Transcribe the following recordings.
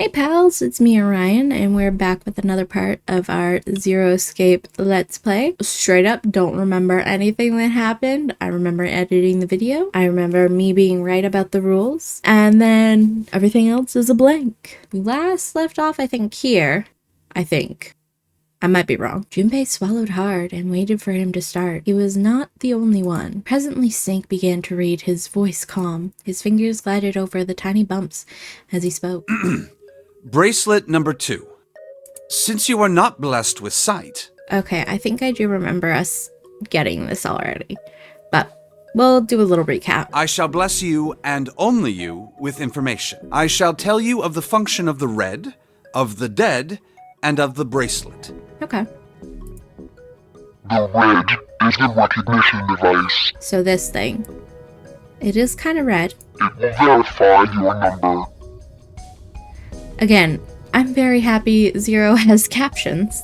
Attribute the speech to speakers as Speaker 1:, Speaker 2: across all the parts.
Speaker 1: Hey pals, it's me Orion, and we're back with another part of our Zero Escape Let's Play. Straight up, don't remember anything that happened. I remember editing the video. I remember me being right about the rules. And then everything else is a blank. We last left off, I think, here. I think. I might be wrong. Junpei swallowed hard and waited for him to start. He was not the only one. Presently, Snake began to read, his voice calm. His fingers glided over the tiny bumps as he spoke.
Speaker 2: Bracelet number 2. Since you are not blessed with sight...
Speaker 1: Okay, I think I do remember us getting this already, but we'll do a little recap.
Speaker 2: I shall bless you, and only you, with information. I shall tell you of the function of the red, of the dead, and of the bracelet.
Speaker 1: Okay.
Speaker 3: The red is the recognition device.
Speaker 1: So this thing. It is kind of red.
Speaker 3: It will verify your number.
Speaker 1: Again, I'm very happy Zero has captions.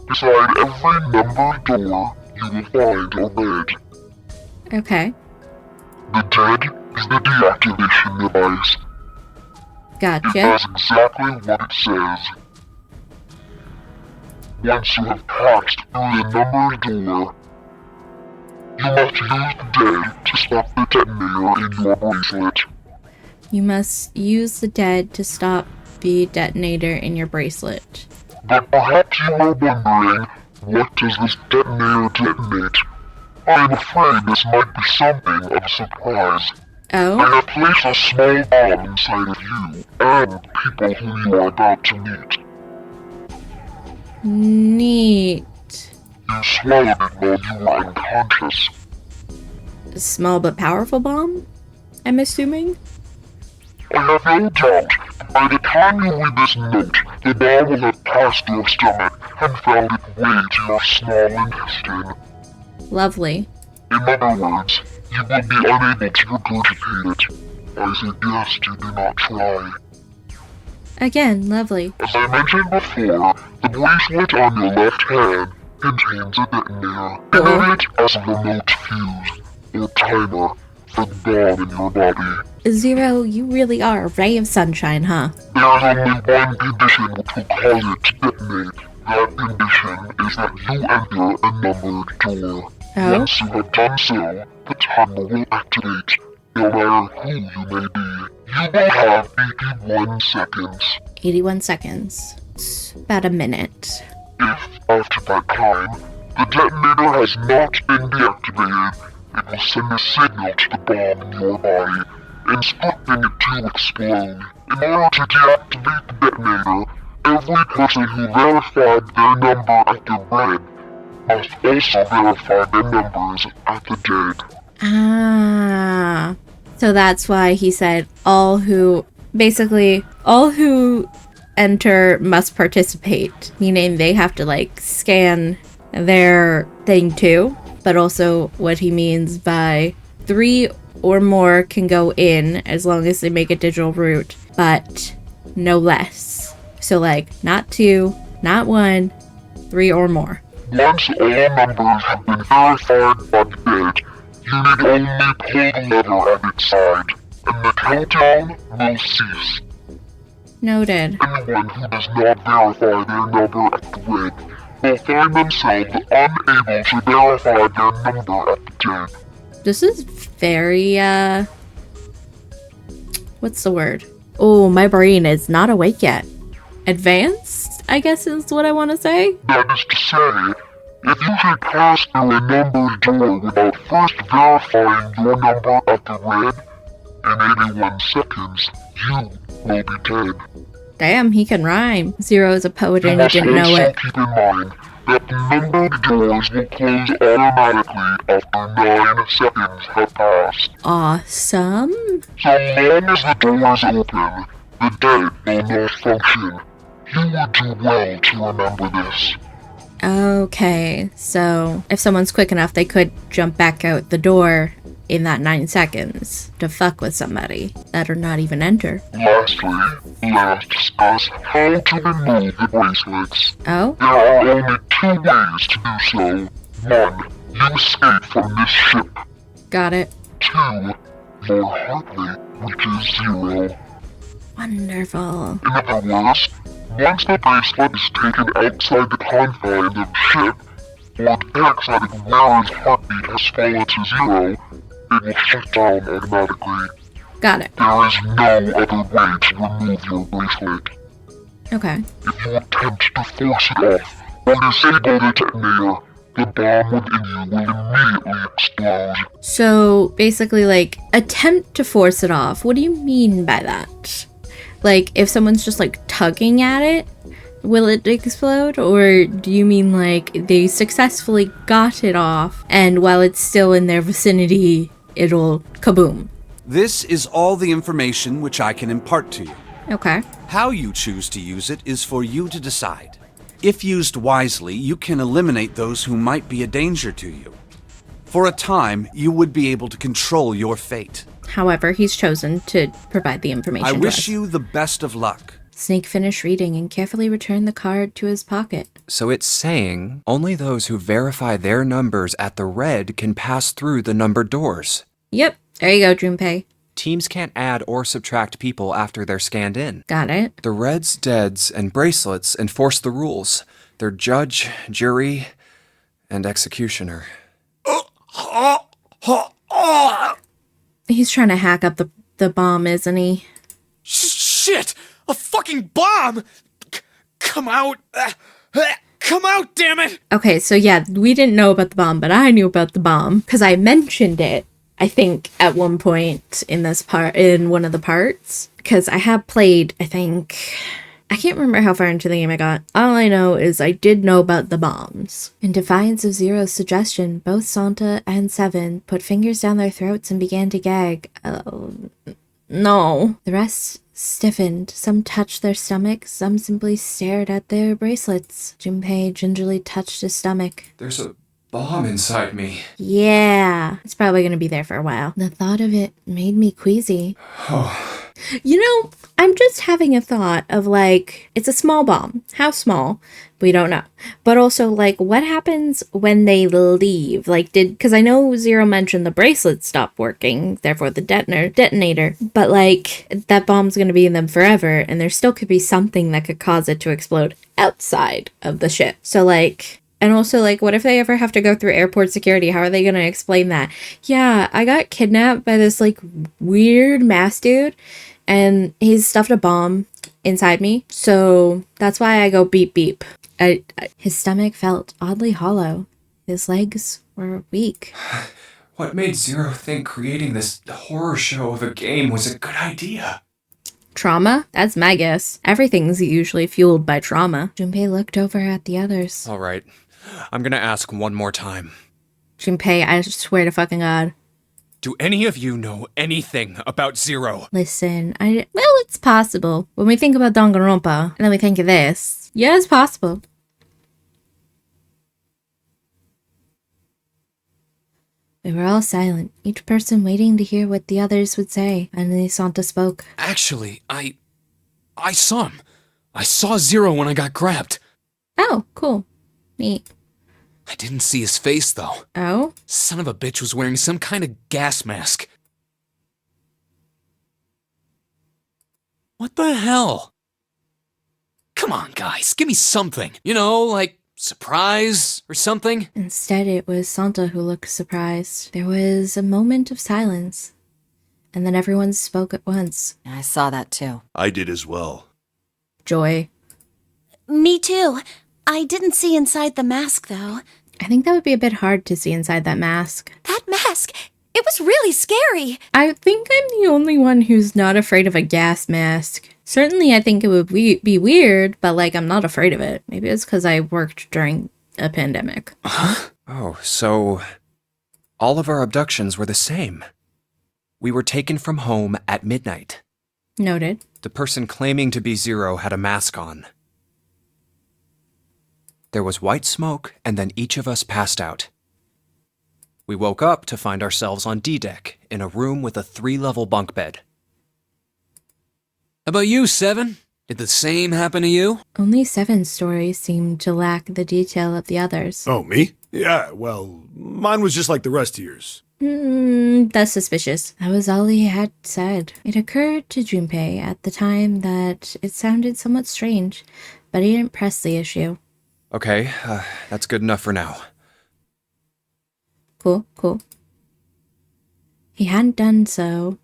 Speaker 3: Beside every numbered door, you will find a red.
Speaker 1: Okay.
Speaker 3: The dead is the deactivation device. It
Speaker 1: Gotcha.
Speaker 3: does exactly what it says. Once you have passed through the numbered door, you must use the dead to stop the detonator in your bracelet.
Speaker 1: You must use the dead to stop the detonator in your bracelet.
Speaker 3: But perhaps you are wondering, what does this detonator detonate? I am afraid this might be something of a surprise. I
Speaker 1: Oh?
Speaker 3: have placed a small bomb inside of you and people who you are about to meet.
Speaker 1: Neat.
Speaker 3: You swallowed it while you were unconscious.
Speaker 1: A small but powerful bomb? I'm assuming?
Speaker 3: I have no doubt that by the time you read this note, the bomb will have passed your stomach and found its way to your small intestine.
Speaker 1: Lovely.
Speaker 3: In other words, you will be unable to regurgitate it. I suggest you do not try.
Speaker 1: Again, lovely.
Speaker 3: As I mentioned before, the bracelet on your left hand contains a detonator. Think of it as a remote fuse, or timer, for the bomb in your body.
Speaker 1: Zero, you really are a ray of sunshine, huh?
Speaker 3: There is only one condition which will cause it to detonate. That condition is that you enter a numbered door.
Speaker 1: Oh?
Speaker 3: Once you have done so, the timer will activate, no matter who you may be. You will have 81 seconds.
Speaker 1: 81 seconds. It's about a minute.
Speaker 3: If, after that time, the detonator has not been deactivated, it will send a signal to the bomb in your body, instructing it to explode. In order to deactivate the detonator, every person who verified their number at the red must also verify their numbers at the dead.
Speaker 1: Ah. So that's why he said all who enter must participate, meaning they have to like scan their thing too, but also what he means by 3 or more can go in as long as they make a digital route, but no less. So like not 2, not 1, 3 or more.
Speaker 3: Once all numbers have been verified by the dead, you need only pull the lever at its side, and the countdown will cease.
Speaker 1: Noted.
Speaker 3: Anyone who does not verify their number at the red will find themselves unable to verify their number at the dead.
Speaker 1: This is very, what's the word? Oh, my brain is not awake yet. Advanced, I guess is what I want to say.
Speaker 3: That is to say, if you should pass through a numbered door without first verifying your number at the red, in 81 seconds, you will be dead.
Speaker 1: Damn, he can rhyme. Zero is a poet
Speaker 3: You
Speaker 1: and he
Speaker 3: must
Speaker 1: didn't know
Speaker 3: also
Speaker 1: it.
Speaker 3: keep in mind that the numbered doors will close automatically after 9 seconds have passed.
Speaker 1: Awesome.
Speaker 3: So long as the doors open, the dead will not function. You would do well to remember this.
Speaker 1: Okay, so if someone's quick enough, they could jump back out the door in that 9 seconds to fuck with somebody that or not even enter.
Speaker 3: Lastly, let us discuss how to remove the bracelets.
Speaker 1: Oh?
Speaker 3: There are only 2 ways to do so. 1. You escape from this ship.
Speaker 1: Got it.
Speaker 3: 2. Your heart rate reaches 0.
Speaker 1: Wonderful.
Speaker 3: In other words, once the bracelet is taken outside the confines of the ship, or detects that a wearer's heartbeat has fallen to zero, it will shut down automatically.
Speaker 1: Got it.
Speaker 3: There is no other way to remove your bracelet.
Speaker 1: Okay.
Speaker 3: If you attempt to force it off or disable the detonator, the bomb within you will immediately explode.
Speaker 1: So basically, like, attempt to force it off. What do you mean by that? Like, if someone's just like tugging at it, will it explode? Or do you mean like they successfully got it off and while it's still in their vicinity, it'll kaboom?
Speaker 2: This is all the information which I can impart to you.
Speaker 1: Okay.
Speaker 2: How you choose to use it is for you to decide. If used wisely, you can eliminate those who might be a danger to you. For a time, you would be able to control your fate.
Speaker 1: However, he's chosen to provide the information
Speaker 2: I
Speaker 1: to
Speaker 2: wish
Speaker 1: us.
Speaker 2: you the best of luck.
Speaker 1: Snake finished reading and carefully returned the card to his pocket.
Speaker 4: So it's saying only those who verify their numbers at the red can pass through the numbered doors.
Speaker 1: Yep. There you go, Junpei.
Speaker 4: Teams can't add or subtract people after they're scanned in.
Speaker 1: Got it.
Speaker 4: The reds, deads, and bracelets enforce the rules. They're judge, jury, and executioner.
Speaker 1: He's trying to hack up the bomb, isn't he?
Speaker 5: Shit! A fucking bomb! Come out! Come out, damn it!
Speaker 1: Okay, so yeah, we didn't know about the bomb, but I knew about the bomb because I mentioned it, I think, at one point in this part, in one of the parts, because I have played, I can't remember how far into the game I got. All I know is I did know about the bombs. In defiance of Zero's suggestion, both Santa and Seven put fingers down their throats and began to gag. No. The rest stiffened. Some touched their stomach, some simply stared at their bracelets. Junpei gingerly touched his stomach.
Speaker 4: There's a bomb inside me.
Speaker 1: Yeah, it's probably gonna be there for a while. The thought of it made me queasy. You know, I'm just having a thought of like, it's a small bomb. How small? We don't know. But also, like, what happens when they leave? Like, because I know Zero mentioned the bracelet stopped working, therefore the detonator. But like, that bomb's gonna be in them forever, and there still could be something that could cause it to explode outside of the ship. So like, and also, like, what if they ever have to go through airport security? How are they going to explain that? Yeah, I got kidnapped by this, like, weird masked dude, and he's stuffed a bomb inside me. So that's why I go beep beep. His stomach felt oddly hollow. His legs were weak.
Speaker 4: What made Zero think creating this horror show of a game was a good idea?
Speaker 1: Trauma? That's my guess. Everything's usually fueled by trauma. Junpei looked over at the others.
Speaker 4: All right. I'm gonna ask one more time.
Speaker 1: Junpei, I swear to fucking God.
Speaker 5: Do any of you know anything about Zero?
Speaker 1: Listen, well, it's possible. When we think about Danganronpa, and then we think of this. Yeah, it's possible. We were all silent, each person waiting to hear what the others would say. Finally, Santa spoke.
Speaker 5: Actually, I saw him. I saw Zero when I got grabbed.
Speaker 1: Oh, cool. Neat.
Speaker 5: I didn't see his face, though.
Speaker 1: Oh?
Speaker 5: Son of a bitch was wearing some kind of gas mask. What the hell? Come on, guys, give me something. You know, like surprise or something?
Speaker 1: Instead, it was Santa who looked surprised. There was a moment of silence, and then everyone spoke at once.
Speaker 6: I saw that too.
Speaker 7: I did as well.
Speaker 1: Joy.
Speaker 8: Me too. I didn't see inside the mask, though.
Speaker 1: I think that would be a bit hard to see inside that mask.
Speaker 8: That mask! It was really scary!
Speaker 1: I think I'm the only one who's not afraid of a gas mask. Certainly, I think it would be weird, but like, I'm not afraid of it. Maybe it's because I worked during a pandemic.
Speaker 4: Oh, so all of our abductions were the same. We were taken from home at midnight.
Speaker 1: Noted.
Speaker 4: The person claiming to be Zero had a mask on. There was white smoke, and then each of us passed out. We woke up to find ourselves on D-deck, in a room with a 3-level bunk bed.
Speaker 5: How about you, Seven? Did the same happen to you?
Speaker 1: Only Seven's story seemed to lack the detail of the others.
Speaker 7: Oh, me? Yeah, well, mine was just like the rest of yours.
Speaker 1: That's suspicious. That was all he had said. It occurred to Junpei at the time that it sounded somewhat strange, but he didn't press the issue.
Speaker 4: Okay, that's good enough for now.
Speaker 1: Cool. He hadn't done so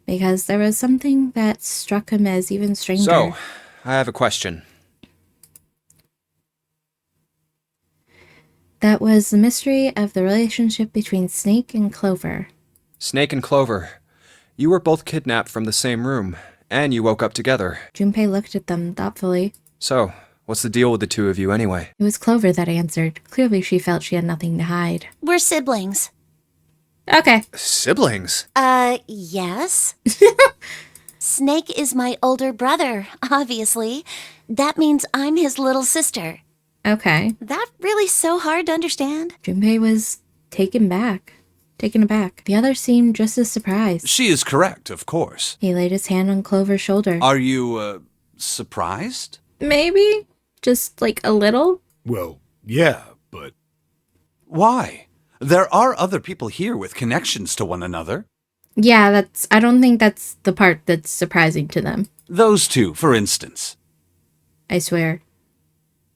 Speaker 1: because there was something that struck him as even stranger.
Speaker 4: So, I have a question.
Speaker 1: That was the mystery of the relationship between Snake and Clover.
Speaker 4: Snake and Clover, you were both kidnapped from the same room, and you woke up together.
Speaker 1: Junpei looked at them thoughtfully.
Speaker 4: So, what's the deal with the two of you anyway?
Speaker 1: It was Clover that answered. Clearly she felt she had nothing to hide.
Speaker 8: We're siblings.
Speaker 1: Okay.
Speaker 4: Siblings?
Speaker 8: Yes. Snake is my older brother, obviously. That means I'm his little sister.
Speaker 1: Okay.
Speaker 8: That really so hard to understand?
Speaker 1: Junpei was taken aback. The others seemed just as surprised.
Speaker 2: She is correct, of course.
Speaker 1: He laid his hand on Clover's shoulder.
Speaker 2: Are you, surprised?
Speaker 1: Maybe? Just like a little?
Speaker 3: Well, yeah, but
Speaker 2: Why? There are other people here with connections to one another.
Speaker 1: Yeah, I don't think that's the part that's surprising to them.
Speaker 2: Those two, for instance.
Speaker 1: I swear.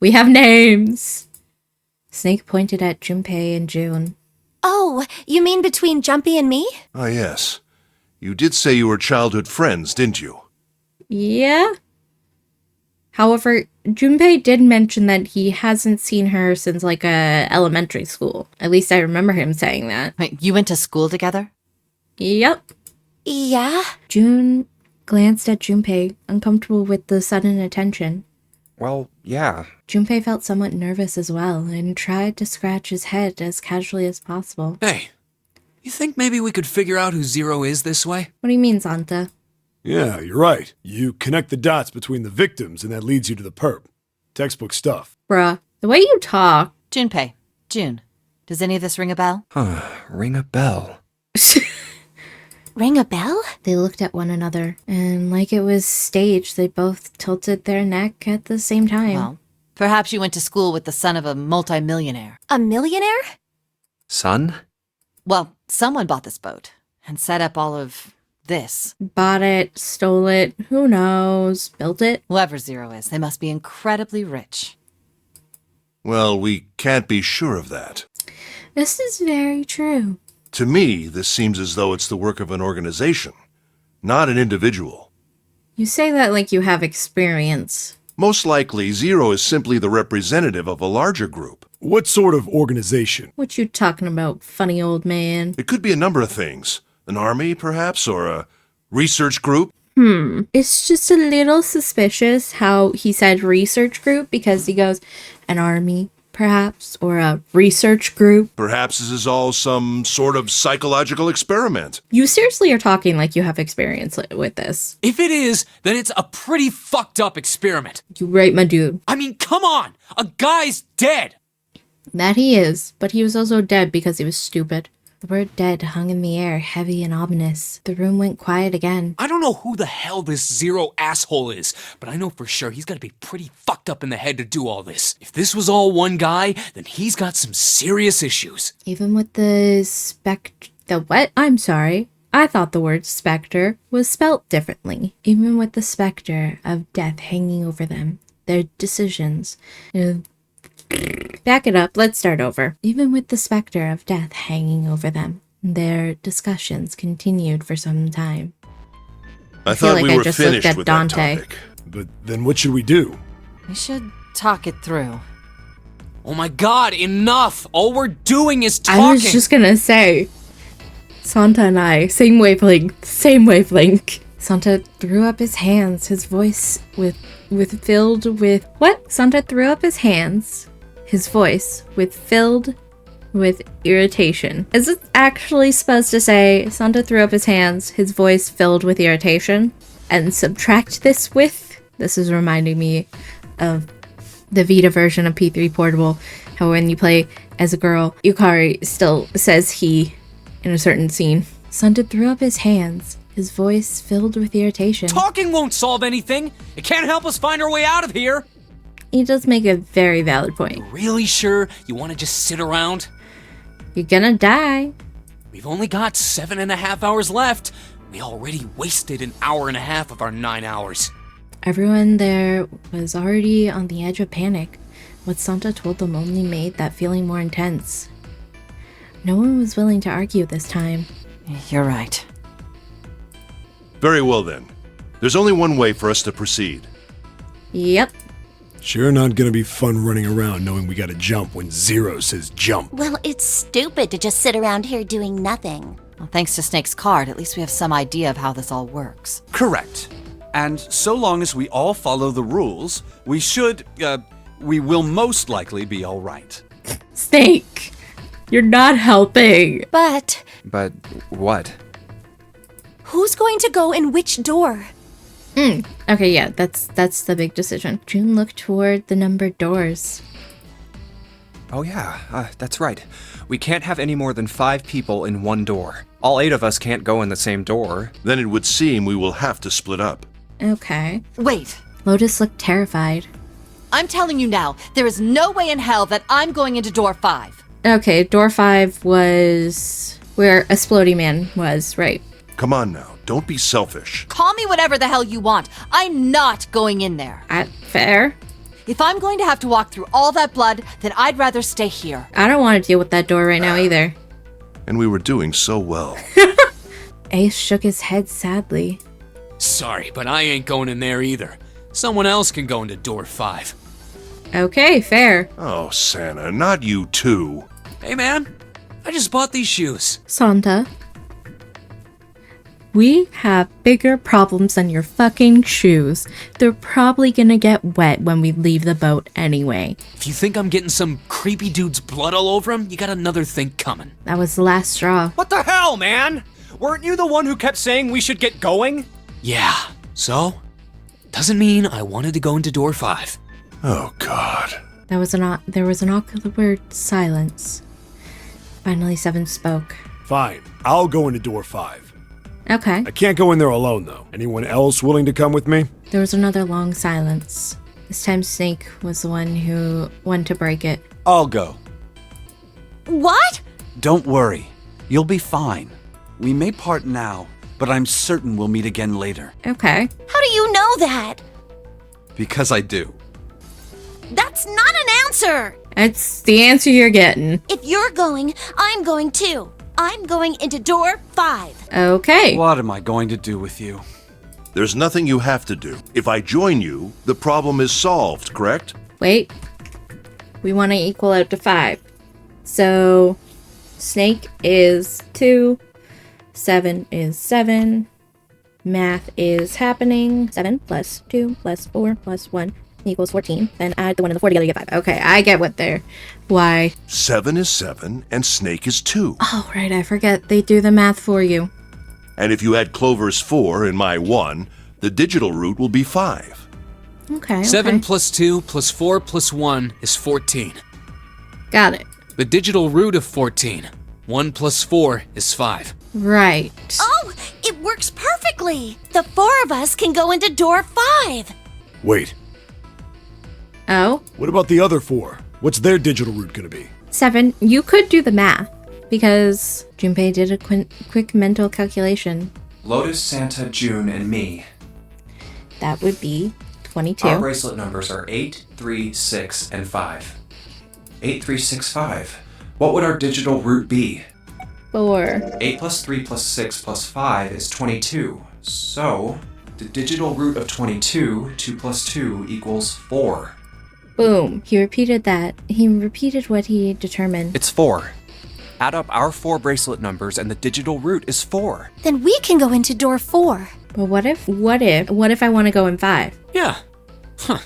Speaker 1: We have names! Snake pointed at Junpei and June.
Speaker 8: Oh, you mean between Jumpy and me?
Speaker 3: ah, yes. You did say you were childhood friends, didn't you?
Speaker 1: Yeah? However, Junpei did mention that he hasn't seen her since elementary school. At least I remember him saying that.
Speaker 6: Wait, you went to school together?
Speaker 1: Yep.
Speaker 8: Yeah?
Speaker 1: June glanced at Junpei, uncomfortable with the sudden attention.
Speaker 4: Well, yeah.
Speaker 1: Junpei felt somewhat nervous as well, and tried to scratch his head as casually as possible.
Speaker 5: Hey, you think maybe we could figure out who Zero is this way?
Speaker 1: What do you mean, Santa?
Speaker 7: Yeah, you're right. You connect the dots between the victims, and that leads you to the perp. Textbook stuff.
Speaker 1: Bruh, the way you talk.
Speaker 6: Junpei. June. Does any of this ring a bell?
Speaker 4: Ring a bell.
Speaker 8: Ring a bell?
Speaker 1: They looked at one another, and like it was staged, they both tilted their neck at the same time.
Speaker 6: Well, perhaps you went to school with the son of a multimillionaire.
Speaker 8: A millionaire?
Speaker 4: Son?
Speaker 6: Well, someone bought this boat and set up all of this.
Speaker 1: Bought it, stole it, who knows, built it.
Speaker 6: Whoever Zero is, they must be incredibly rich.
Speaker 3: Well, we can't be sure of that.
Speaker 1: This is very true.
Speaker 3: To me, this seems as though it's the work of an organization, not an individual.
Speaker 1: You say that like you have experience.
Speaker 3: Most likely, Zero is simply the representative of a larger group.
Speaker 7: What sort of organization?
Speaker 1: What you talking about, funny old man?
Speaker 3: It could be a number of things. An army, perhaps, or a research group.
Speaker 1: It's just a little suspicious how he said research group, because he goes, an army, perhaps, or a research group.
Speaker 3: Perhaps this is all some sort of psychological experiment.
Speaker 1: You seriously are talking like you have experience with this.
Speaker 5: If it is, then it's a pretty fucked up experiment.
Speaker 1: You right, my dude.
Speaker 5: I mean, come on! A guy's dead!
Speaker 1: That he is, but he was also dead because he was stupid. The word dead hung in the air, heavy and ominous. The room went quiet again.
Speaker 5: I don't know who the hell this Zero asshole is, but I know for sure he's gotta be pretty fucked up in the head to do all this. If this was all one guy, then he's got some serious issues.
Speaker 1: Even with the the what? I'm sorry. I thought the word specter was spelt differently. Even with the specter of death hanging over them, their decisions. Back it up, let's start over. Even with the specter of death hanging over them, their discussions continued for some time.
Speaker 3: I
Speaker 1: feel
Speaker 3: thought
Speaker 1: like
Speaker 3: we
Speaker 1: I
Speaker 3: were
Speaker 1: just looked
Speaker 3: finished
Speaker 1: at
Speaker 3: with
Speaker 1: Dante.
Speaker 3: that topic.
Speaker 7: But then what should we do?
Speaker 6: We should talk it through.
Speaker 5: Oh my god, enough! All we're doing is talking!
Speaker 1: I was just gonna say, Santa and I, same wavelength. Santa threw up his hands, his voice filled with... What? Santa threw up his hands, his voice filled with irritation. Is it actually supposed to say, Santa threw up his hands, his voice filled with irritation? And subtract this with? This is reminding me of the Vita version of P3 Portable, how when you play as a girl, Yukari still says he in a certain scene. Santa threw up his hands, his voice filled with irritation.
Speaker 5: Talking won't solve anything! It can't help us find our way out of here!
Speaker 1: He does make a very valid point.
Speaker 5: Really sure you want to just sit around?
Speaker 1: You're gonna die.
Speaker 5: We've only got 7.5 hours left. We already wasted an hour and a half of our 9 hours.
Speaker 1: Everyone there was already on the edge of panic. What Santa told them only made that feeling more intense. No one was willing to argue this time.
Speaker 6: You're right.
Speaker 3: Very well then. There's only one way for us to proceed.
Speaker 1: Yep.
Speaker 7: Sure not gonna be fun running around knowing we gotta jump when Zero says jump.
Speaker 8: Well, it's stupid to just sit around here doing nothing.
Speaker 6: Well, thanks to Snake's card, at least we have some idea of how this all works.
Speaker 2: Correct. And so long as we all follow the rules, we will most likely be all right.
Speaker 1: Snake, you're not helping.
Speaker 9: But
Speaker 4: But what?
Speaker 9: who's going to go in which door?
Speaker 1: Okay, yeah, that's the big decision. June looked toward the numbered doors.
Speaker 4: Oh yeah, that's right. We can't have any more than 5 people in one door. All 8 of us can't go in the same door.
Speaker 3: Then it would seem we will have to split up.
Speaker 1: Okay.
Speaker 6: Wait,
Speaker 1: Lotus looked terrified.
Speaker 6: I'm telling you now, there is no way in hell that I'm going into door 5.
Speaker 1: Okay, door 5 was where Explodey Man was, right?
Speaker 3: Come on now, don't be selfish.
Speaker 6: Call me whatever the hell you want. I'm not going in there.
Speaker 1: Fair.
Speaker 6: If I'm going to have to walk through all that blood, then I'd rather stay here.
Speaker 1: I don't want to deal with that door right now either.
Speaker 3: And we were doing so well.
Speaker 1: Ace shook his head sadly.
Speaker 5: Sorry, but I ain't going in there either. Someone else can go into door 5.
Speaker 1: Okay, fair.
Speaker 3: Oh, Santa, not you too.
Speaker 5: Hey man, I just bought these shoes.
Speaker 1: Santa. We have bigger problems than your fucking shoes. They're probably gonna get wet when we leave the boat anyway.
Speaker 5: If you think I'm getting some creepy dude's blood all over him, you got another thing coming.
Speaker 1: That was the last straw.
Speaker 4: What the hell, man? Weren't you the one who kept saying we should get going?
Speaker 5: Yeah, so? Doesn't mean I wanted to go into door 5.
Speaker 3: Oh, God.
Speaker 1: There was an awkward silence. Finally, Seven spoke.
Speaker 7: Fine, I'll go into door 5.
Speaker 1: Okay.
Speaker 7: I can't go in there alone, though. Anyone else willing to come with me?
Speaker 1: There was another long silence. This time Snake was the one who went to break it.
Speaker 2: I'll go.
Speaker 8: What?
Speaker 2: Don't worry. You'll be fine. We may part now, but I'm certain we'll meet again later.
Speaker 1: Okay.
Speaker 8: How do you know that?
Speaker 2: Because I do.
Speaker 8: That's not an answer.
Speaker 1: That's the answer you're getting.
Speaker 8: If you're going, I'm going too. I'm going into door 5.
Speaker 1: Okay.
Speaker 2: What am I going to do with you?
Speaker 3: There's nothing you have to do. If I join you, the problem is solved, correct?
Speaker 1: Wait. We want to equal out to 5. So, Snake is 2. 7 is 7. Math is happening. 7 plus 2 plus 4 plus 1 equals 14. Then add the 1 and the 4 together, you get 5. Okay, I get what they're... Why?
Speaker 3: 7 is 7, and Snake is 2.
Speaker 1: Oh, right, I forget. They do the math for you.
Speaker 3: And if you add Clover's 4 and my 1, the digital root will be 5.
Speaker 1: Okay,
Speaker 5: 7
Speaker 1: okay.
Speaker 5: plus 2 plus 4 plus 1 is 14.
Speaker 1: Got it.
Speaker 5: The digital root of 14. 1 plus 4 is 5.
Speaker 1: Right.
Speaker 8: Oh, it works perfectly. The 4 of us can go into door 5.
Speaker 7: Wait,
Speaker 1: Oh,
Speaker 7: what about the other 4? What's their digital root gonna be?
Speaker 1: 7. You could do the math because Junpei did a quick mental calculation.
Speaker 4: Lotus, Santa, June, and me.
Speaker 1: That would be 22.
Speaker 4: Our bracelet numbers are 8, 3, 6, and 5. 8, 3, 6, 5. What would our digital root be?
Speaker 1: 4.
Speaker 4: 8 plus 3 plus 6 plus 5 is 22. So, the digital root of 22, 2 plus 2 equals 4.
Speaker 1: Boom. He repeated that. He repeated what he determined.
Speaker 4: It's 4. Add up our 4 bracelet numbers and the digital root is 4.
Speaker 9: Then we can go into door 4.
Speaker 1: But what if I want to go in 5?
Speaker 5: Yeah. Huh.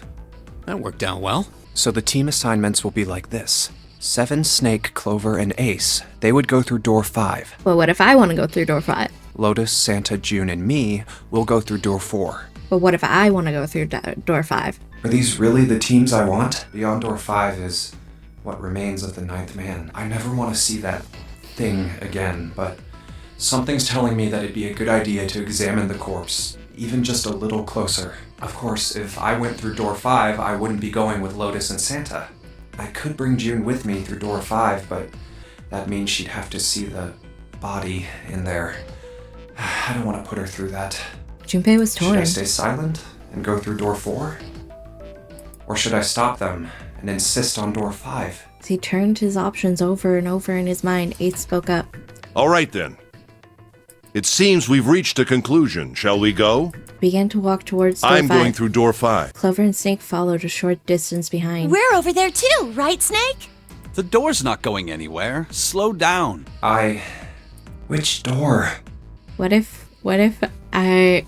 Speaker 5: That worked out well.
Speaker 4: So the team assignments will be like this. 7, Snake, Clover, and Ace. They would go through door 5.
Speaker 1: But what if I want to go through door 5?
Speaker 4: Lotus, Santa, June, and me will go through door 4.
Speaker 1: But what if I want to go through door 5?
Speaker 4: Are these really the teams I want? Beyond door 5 is what remains of the 9th man. I never want to see that thing again, but something's telling me that it'd be a good idea to examine the corpse, even just a little closer. Of course, if I went through door 5, I wouldn't be going with Lotus and Santa. I could bring June with me through door 5, but that means she'd have to see the body in there. I don't want to put her through that.
Speaker 1: Junpei was torn.
Speaker 4: Should I stay silent and go through door 4? Or should I stop them and insist on door 5?
Speaker 1: As he turned his options over and over in his mind, Ace spoke up.
Speaker 10: All right then. It seems we've reached a conclusion. Shall we go?
Speaker 1: He began to walk towards door 5.
Speaker 10: I'm going through door 5.
Speaker 1: Clover and Snake followed a short distance behind.
Speaker 9: We're over there too, right, Snake?
Speaker 2: The door's not going anywhere. Slow down.
Speaker 4: Which door?
Speaker 1: What if I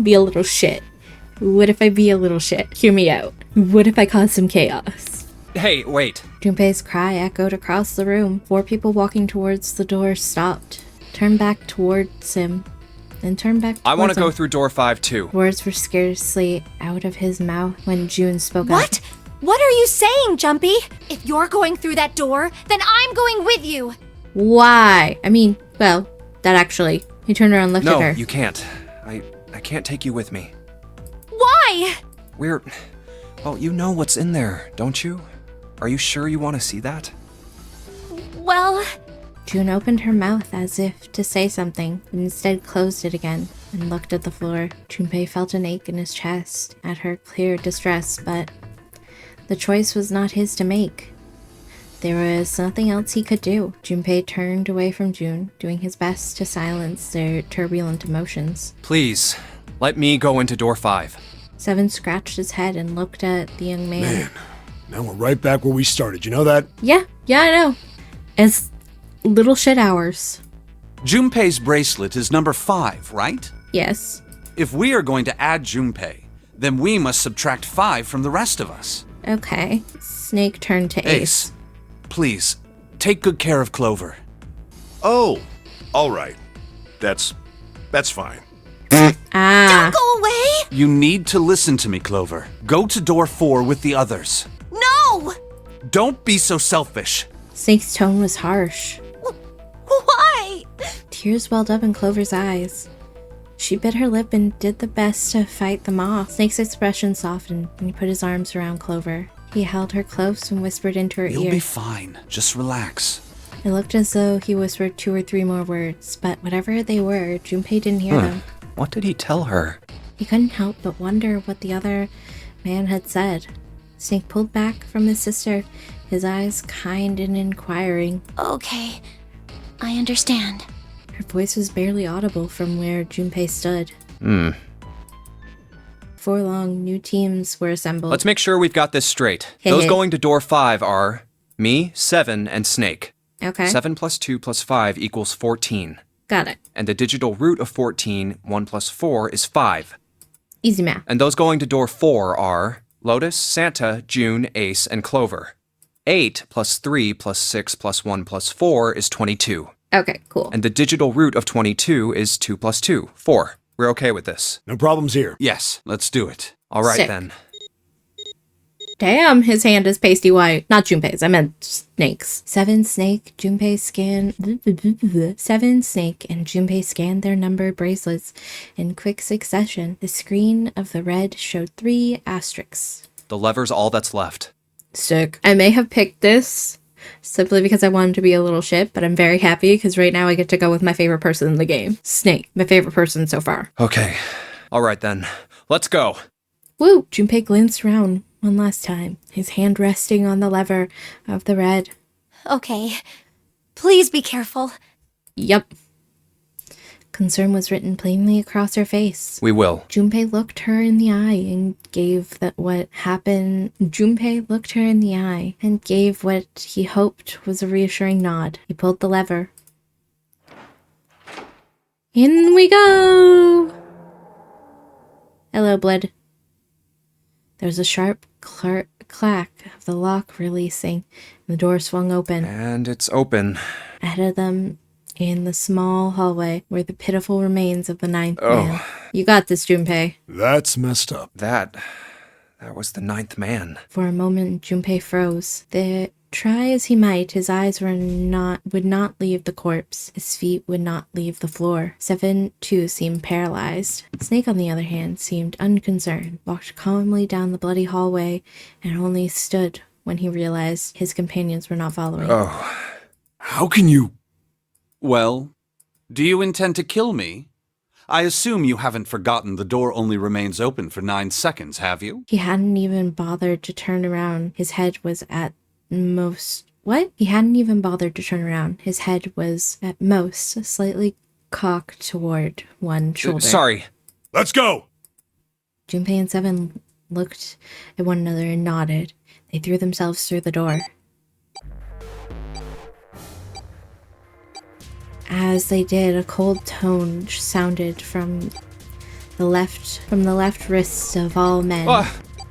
Speaker 1: be a little shit? What if I be a little shit? Hear me out. What if I cause some chaos?
Speaker 11: Hey, wait.
Speaker 1: Junpei's cry echoed across the room. 4 people walking towards the door stopped, turned back towards him, then turned back towards
Speaker 11: I want to go
Speaker 1: him.
Speaker 11: through door 5 too.
Speaker 1: Words were scarcely out of his mouth when June spoke up.
Speaker 9: What? What are you saying, Jumpy? If you're going through that door, then I'm going with you.
Speaker 1: Why? I mean, well, that actually. He turned around and looked at
Speaker 11: No,
Speaker 1: her.
Speaker 11: you can't. I can't take you with me.
Speaker 9: Why?
Speaker 11: Well, you know what's in there, don't you? Are you sure you want to see that?
Speaker 9: Well,
Speaker 1: June opened her mouth as if to say something, but instead closed it again and looked at the floor. Junpei felt an ache in his chest at her clear distress, but the choice was not his to make. There was nothing else he could do. Junpei turned away from June, doing his best to silence their turbulent emotions.
Speaker 11: Please, let me go into door 5.
Speaker 1: Seven scratched his head and looked at the young man.
Speaker 7: Man, now we're right back where we started. You know that?
Speaker 1: Yeah, I know. It's little shit hours.
Speaker 2: Junpei's bracelet is number 5, right?
Speaker 1: Yes.
Speaker 2: If we are going to add Junpei, then we must subtract 5 from the rest of us.
Speaker 1: Okay. Snake turned to Ace.
Speaker 2: Please, take good care of Clover.
Speaker 10: Oh, all right. That's fine.
Speaker 1: Ah.
Speaker 9: don't go away.
Speaker 2: You need to listen to me, Clover. Go to door 4 with the others.
Speaker 9: No.
Speaker 2: Don't be so selfish.
Speaker 1: Snake's tone was harsh.
Speaker 9: Why?
Speaker 1: Tears welled up in Clover's eyes. She bit her lip and did the best to fight them off. Snake's expression softened when he put his arms around Clover. He held her close and whispered into her
Speaker 2: You'll
Speaker 1: ear.
Speaker 2: be fine. Just relax.
Speaker 1: It looked as though he whispered 2 or 3 more words, but whatever they were, Junpei didn't hear them.
Speaker 11: What did he tell her?
Speaker 1: He couldn't help but wonder what the other man had said. Snake pulled back from his sister, his eyes kind and inquiring.
Speaker 8: Okay, I understand.
Speaker 1: Her voice was barely audible from where Junpei stood. Before long, new teams were assembled.
Speaker 11: Let's make sure we've got this straight. Those going to door 5 are me, 7, and Snake.
Speaker 1: Okay.
Speaker 11: 7 plus 2 plus 5 equals 14.
Speaker 1: Got it.
Speaker 11: And the digital root of 14, 1 plus 4, is 5.
Speaker 1: Easy math.
Speaker 11: And those going to door 4 are Lotus, Santa, June, Ace, and Clover. 8 plus 3 plus 6 plus 1 plus 4 is 22.
Speaker 1: Okay, cool.
Speaker 11: And the digital root of 22 is 2 plus 2, 4. We're okay with this.
Speaker 7: No problems here.
Speaker 2: Yes, let's do it.
Speaker 11: All right,
Speaker 1: Sick.
Speaker 11: then.
Speaker 1: Damn, his hand is pasty white. Not Junpei's, I meant Snake's. Seven, Snake, and Junpei scanned their numbered bracelets in quick succession. The screen of the red showed 3 asterisks.
Speaker 11: The lever's all that's left.
Speaker 1: Sick. I may have picked this simply because I wanted to be a little shit, but I'm very happy because right now I get to go with my favorite person in the game. Snake, my favorite person so far.
Speaker 11: Okay. All right, then. Let's go.
Speaker 1: Woo! Junpei glanced around one last time, his hand resting on the lever of the red.
Speaker 9: Okay. Please be careful.
Speaker 1: Yep. Concern was written plainly across her face.
Speaker 11: We will.
Speaker 1: Junpei looked her in the eye and gave what he hoped was a reassuring nod. He pulled the lever. In we go! Hello, blood. There was a sharp clack of the lock releasing, and the door swung open.
Speaker 11: And it's open.
Speaker 1: Ahead of them, in the small hallway, were the pitiful remains of the 9th man. You got this, Junpei.
Speaker 7: That's messed up.
Speaker 11: That was the 9th man.
Speaker 1: For a moment, Junpei froze. Try as he might, his eyes would not leave the corpse. His feet would not leave the floor. 7, too, seemed paralyzed. Snake, on the other hand, seemed unconcerned, walked calmly down the bloody hallway, and only stood when he realized his companions were not following.
Speaker 10: Oh.
Speaker 7: How can you...
Speaker 2: Well, do you intend to kill me? I assume you haven't forgotten the door only remains open for 9 seconds, have you?
Speaker 1: He hadn't even bothered to turn around. His head was at most... What? He hadn't even bothered to turn around. His head was, at most, slightly cocked toward one shoulder.
Speaker 11: Sorry.
Speaker 7: Let's go!
Speaker 1: Junpei and Seven looked at one another and nodded. They threw themselves through the door. As they did, a cold tone sounded from the left wrists of all men.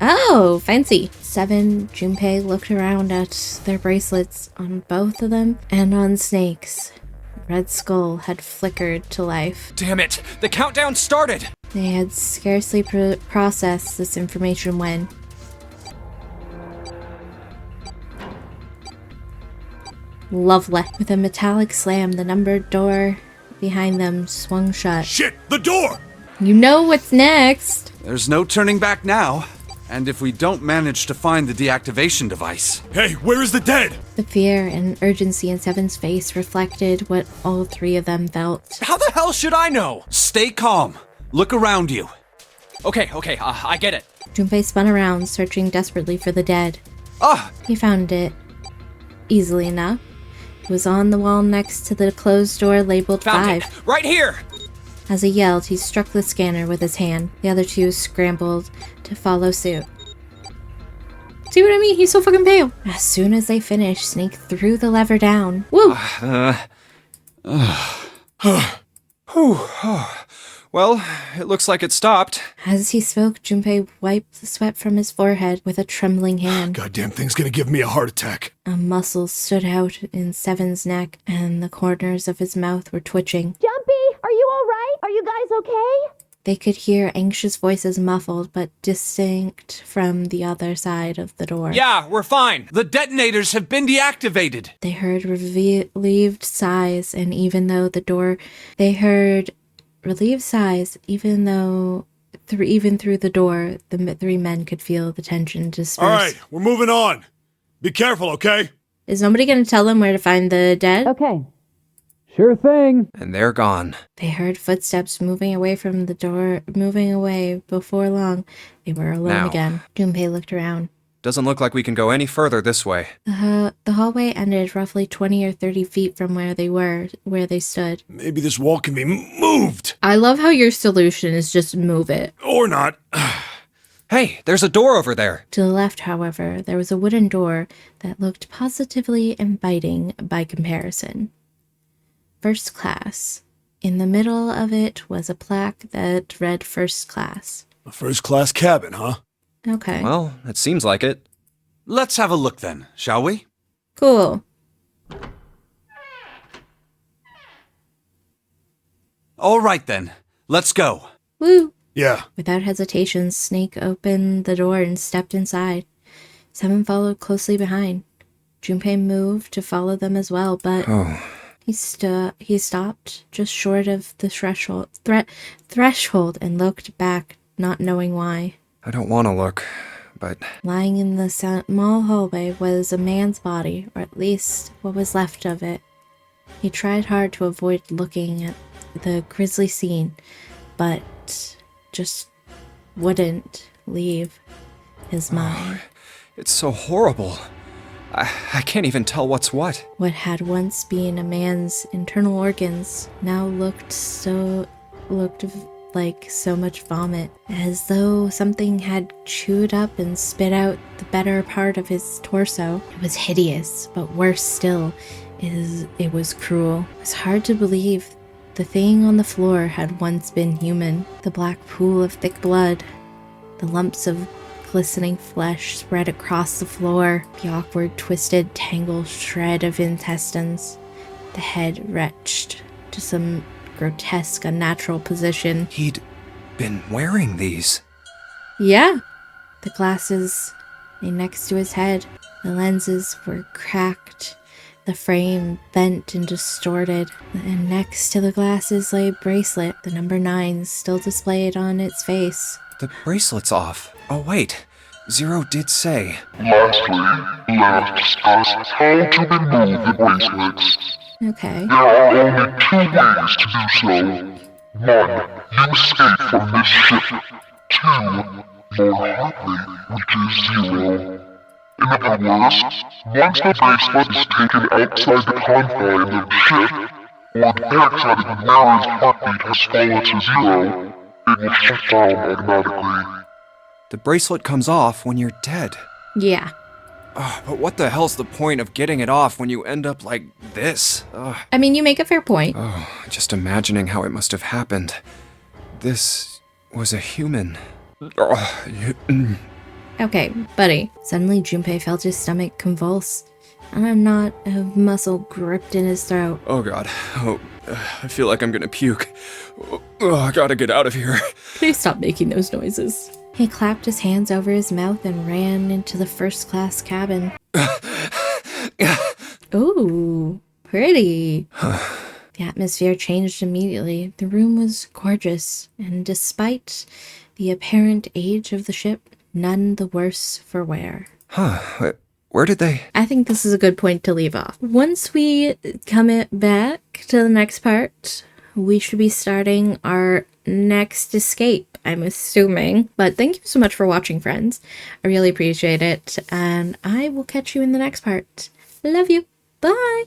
Speaker 1: Oh, fancy. Seven, Junpei looked around at their bracelets on both of them and on Snake's. Red Skull had flickered to life.
Speaker 11: Damn it! The countdown started!
Speaker 1: They had scarcely processed this information when... Lovely. With a metallic slam, the numbered door behind them swung shut.
Speaker 7: Shit! The door!
Speaker 1: You know what's next!
Speaker 2: There's no turning back now. And if we don't manage to find the deactivation device...
Speaker 7: Hey, where is the dead?
Speaker 1: The fear and urgency in Seven's face reflected what all three of them felt.
Speaker 11: How the hell should I know?
Speaker 2: Stay calm. Look around you.
Speaker 11: Okay, I get it.
Speaker 1: Junpei spun around, searching desperately for the dead.
Speaker 11: Ah!
Speaker 1: He found it easily enough. It was on the wall next to the closed door labeled
Speaker 11: Found
Speaker 1: 5.
Speaker 11: it! Right here!
Speaker 1: As he yelled, he struck the scanner with his hand. The other two scrambled to follow suit. See what I mean? He's so fucking pale. As soon as they finished, Snake threw the lever down. Woo!
Speaker 11: Well, it looks like it stopped.
Speaker 1: As he spoke, Junpei wiped the sweat from his forehead with a trembling hand.
Speaker 7: Goddamn thing's gonna give me a heart attack.
Speaker 1: A muscle stood out in Seven's neck, and the corners of his mouth were twitching.
Speaker 9: Jumpy, are you alright? Are you guys okay?
Speaker 1: They could hear anxious voices muffled but distinct from the other side of the door.
Speaker 11: Yeah, we're fine.
Speaker 2: The detonators have been deactivated.
Speaker 1: They heard relieved sighs, and even though the door... They heard relieved sighs, even through the door, the three men could feel the tension disperse.
Speaker 7: All right, we're moving on. Be careful, okay?
Speaker 1: Is nobody going to tell them where to find the dead?
Speaker 9: Okay. Sure thing.
Speaker 11: And they're gone.
Speaker 1: They heard footsteps moving away from the door, moving away. Before long, they were alone
Speaker 11: Now.
Speaker 1: again. Junpei looked around.
Speaker 11: Doesn't look like we can go any further this way.
Speaker 1: The hallway ended roughly 20 or 30 feet from where they stood.
Speaker 7: Maybe this wall can be moved.
Speaker 1: I love how your solution is just move it.
Speaker 7: Or not.
Speaker 11: Hey, there's a door over there.
Speaker 1: To the left, however, there was a wooden door that looked positively inviting by comparison. First class. In the middle of it was a plaque that read first class.
Speaker 7: A first-class cabin, huh?
Speaker 1: Okay.
Speaker 11: Well, it seems like it.
Speaker 2: Let's have a look then, shall we?
Speaker 1: Cool.
Speaker 2: All right then, let's go.
Speaker 1: Woo!
Speaker 7: Yeah.
Speaker 1: Without hesitation, Snake opened the door and stepped inside. Seven followed closely behind. Junpei moved to follow them as well, but he stopped just short of the threshold and looked back, not knowing why.
Speaker 11: I don't want to look, but...
Speaker 1: Lying in the small hallway was a man's body, or at least what was left of it. He tried hard to avoid looking at the grisly scene, but just wouldn't leave his mind.
Speaker 11: It's so horrible. I can't even tell what's what.
Speaker 1: What had once been a man's internal organs now looked like so much vomit, as though something had chewed up and spit out the better part of his torso. It was hideous, but worse still, it was cruel. It was hard to believe the thing on the floor had once been human. The black pool of thick blood, the lumps of glistening flesh spread across the floor, the awkward, twisted, tangled shred of intestines, the head wrenched to some grotesque, unnatural position.
Speaker 11: He'd been wearing these.
Speaker 1: Yeah. The glasses lay next to his head. The lenses were cracked, the frame bent and distorted, and next to the glasses lay a bracelet, the number 9 still displayed on its face.
Speaker 11: The bracelet's off. Oh, wait. Zero did say.
Speaker 3: Lastly, let us discuss how to remove the bracelets.
Speaker 1: Okay.
Speaker 3: There are only two ways to do so. One, you escape from this ship. Two, your heart rate reaches zero. In other words, once the bracelet is taken outside the confines of the ship, or the backside of the wearer's heartbeat has fallen to zero, it will shut down automatically.
Speaker 11: The bracelet comes off when you're dead.
Speaker 1: Yeah.
Speaker 11: Oh, but what the hell's the point of getting it off when you end up like this?
Speaker 1: I mean, you make a fair point.
Speaker 11: Oh, just imagining how it must have happened. This was a human.
Speaker 1: Okay, buddy. Suddenly, Junpei felt his stomach convulse, and a knot of muscle gripped in his throat.
Speaker 11: Oh god. Oh, I feel like I'm gonna puke. Oh, I gotta get out of here.
Speaker 1: Please stop making those noises. He clapped his hands over his mouth and ran into the first-class cabin. Ooh, pretty. The atmosphere changed immediately. The room was gorgeous, and despite the apparent age of the ship, none the worse for wear.
Speaker 11: Huh. Where did they?
Speaker 1: I think this is a good point to leave off. Once we come back to the next part, we should be starting our next escape, I'm assuming. But thank you so much for watching, friends. I really appreciate it, and I will catch you in the next part. Love you. Bye!